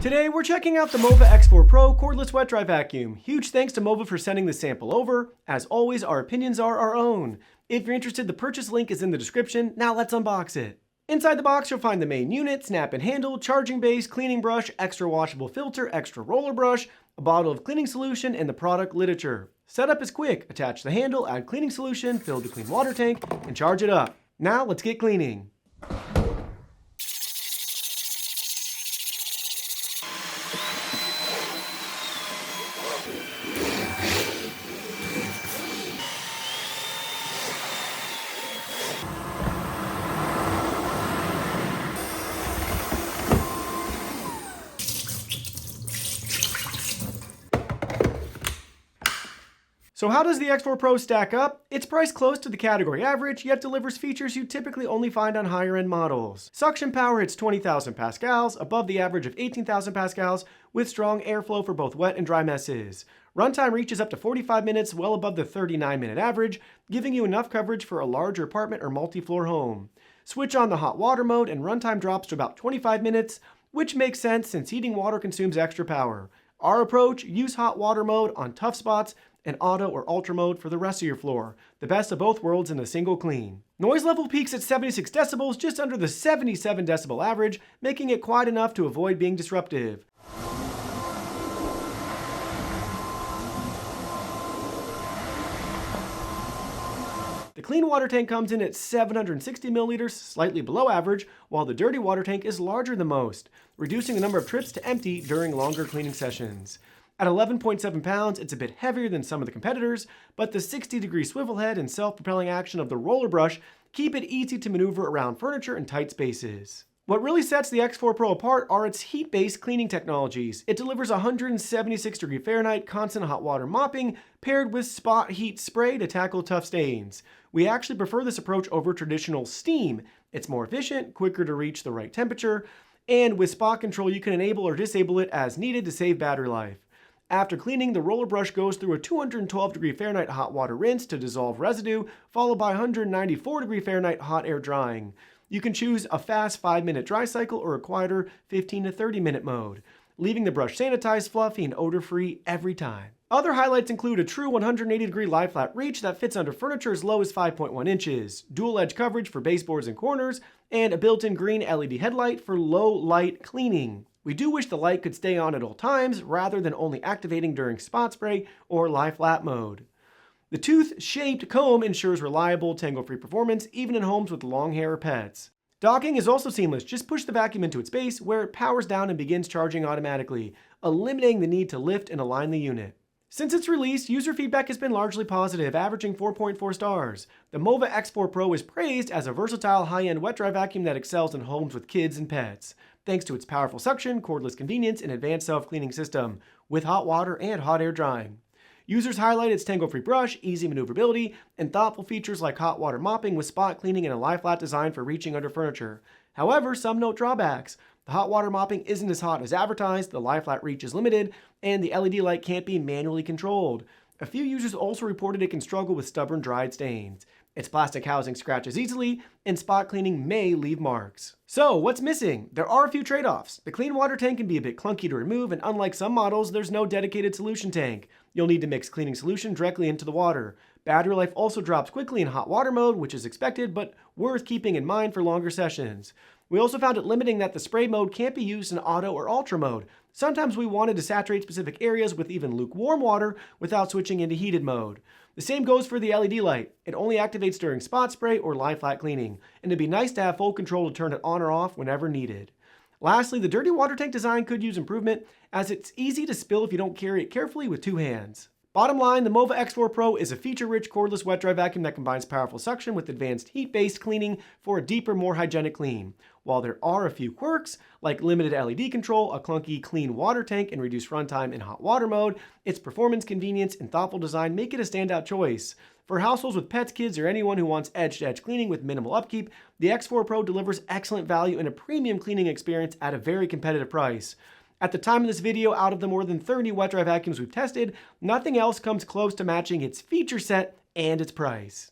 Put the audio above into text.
Today we're checking out the MOVA X4 Pro cordless wet dry vacuum. Huge thanks to MOVA for sending the sample over. As always, our opinions are our own. If you're interested, the purchase link is in the description. Now let's unbox it. Inside the box you'll find the main unit, snap and handle, charging base, cleaning brush, extra washable filter, extra roller brush, a bottle of cleaning solution, and the product literature. Setup is quick. Attach the handle, add cleaning solution, fill the clean water tank, and charge it up. Now let's get cleaning. So how does the X4 Pro stack up? It's priced close to the category average, yet delivers features you typically only find on higher end models. Suction power hits 20,000 pascals, above the average of 18,000 pascals, with strong airflow for both wet and dry messes. Runtime reaches up to 45 minutes, well above the 39-minute average, giving you enough coverage for a larger apartment or multi-floor home. Switch on the hot water mode and runtime drops to about 25 minutes, which makes sense since heating water consumes extra power. Our approach, use hot water mode on tough spots and auto or ultra mode for the rest of your floor. The best of both worlds in a single clean. Noise level peaks at 76 decibels, just under the 77 decibel average, making it quiet enough to avoid being disruptive. The clean water tank comes in at 760 milliliters, slightly below average, while the dirty water tank is larger than most, reducing the number of trips to empty during longer cleaning sessions. At 11.7 pounds, it's a bit heavier than some of the competitors, but the 60-degree swivel head and self-propelling action of the roller brush keep it easy to maneuver around furniture and tight spaces. What really sets the X4 Pro apart are its heat-based cleaning technologies. It delivers 176-degree Fahrenheit constant hot water mopping paired with spot heat spray to tackle tough stains. We actually prefer this approach over traditional steam. It's more efficient, quicker to reach the right temperature, and with spot control you can enable or disable it as needed to save battery life. After cleaning, the roller brush goes through a 212-degree Fahrenheit hot water rinse to dissolve residue, followed by 194-degree Fahrenheit hot air drying. You can choose a fast 5-minute dry cycle or a quieter 15 to 30-minute mode, leaving the brush sanitized, fluffy, and odor-free every time. Other highlights include a true 180-degree lie-flat reach that fits under furniture as low as 5.1 inches, dual-edge coverage for baseboards and corners, and a built-in green LED headlight for low-light cleaning. We do wish the light could stay on at all times, rather than only activating during spot spray or lie-flat mode. The tooth-shaped comb ensures reliable, tangle-free performance, even in homes with long hair or pets. Docking is also seamless. Just push the vacuum into its base, where it powers down and begins charging automatically, eliminating the need to lift and align the unit. Since its release, user feedback has been largely positive, averaging 4.4 stars. The MOVA X4 Pro is praised as a versatile high-end wet dry vacuum that excels in homes with kids and pets, thanks to its powerful suction, cordless convenience, and advanced self-cleaning system, with hot water and hot air drying. Users highlight its tangle-free brush, easy maneuverability, and thoughtful features like hot water mopping with spot cleaning and a lie-flat design for reaching under furniture. However, some note drawbacks. The hot water mopping isn't as hot as advertised, the lie-flat reach is limited, and the LED light can't be manually controlled. A few users also reported it can struggle with stubborn dried stains. Its plastic housing scratches easily, and spot cleaning may leave marks. So, what's missing? There are a few trade-offs. The clean water tank can be a bit clunky to remove, and unlike some models, there's no dedicated solution tank. You'll need to mix cleaning solution directly into the water. Battery life also drops quickly in hot water mode, which is expected, but worth keeping in mind for longer sessions. We also found it limiting that the spray mode can't be used in auto or ultra mode. Sometimes we wanted to saturate specific areas with even lukewarm water without switching into heated mode. The same goes for the LED light. It only activates during spot spray or lie-flat cleaning, and it'd be nice to have full control to turn it on or off whenever needed. Lastly, the dirty water tank design could use improvement, as it's easy to spill if you don't carry it carefully with two hands. Bottom line, the MOVA X4 Pro is a feature-rich cordless wet dry vacuum that combines powerful suction with advanced heat-based cleaning for a deeper, more hygienic clean. While there are a few quirks, like limited LED control, a clunky clean water tank, and reduced runtime in hot water mode, its performance, convenience, and thoughtful design make it a standout choice. For households with pets, kids, or anyone who wants edge-to-edge cleaning with minimal upkeep, the X4 Pro delivers excellent value and a premium cleaning experience at a very competitive price. At the time of this video, out of the more than 30 wet dry vacuums we've tested, nothing else comes close to matching its feature set and its price.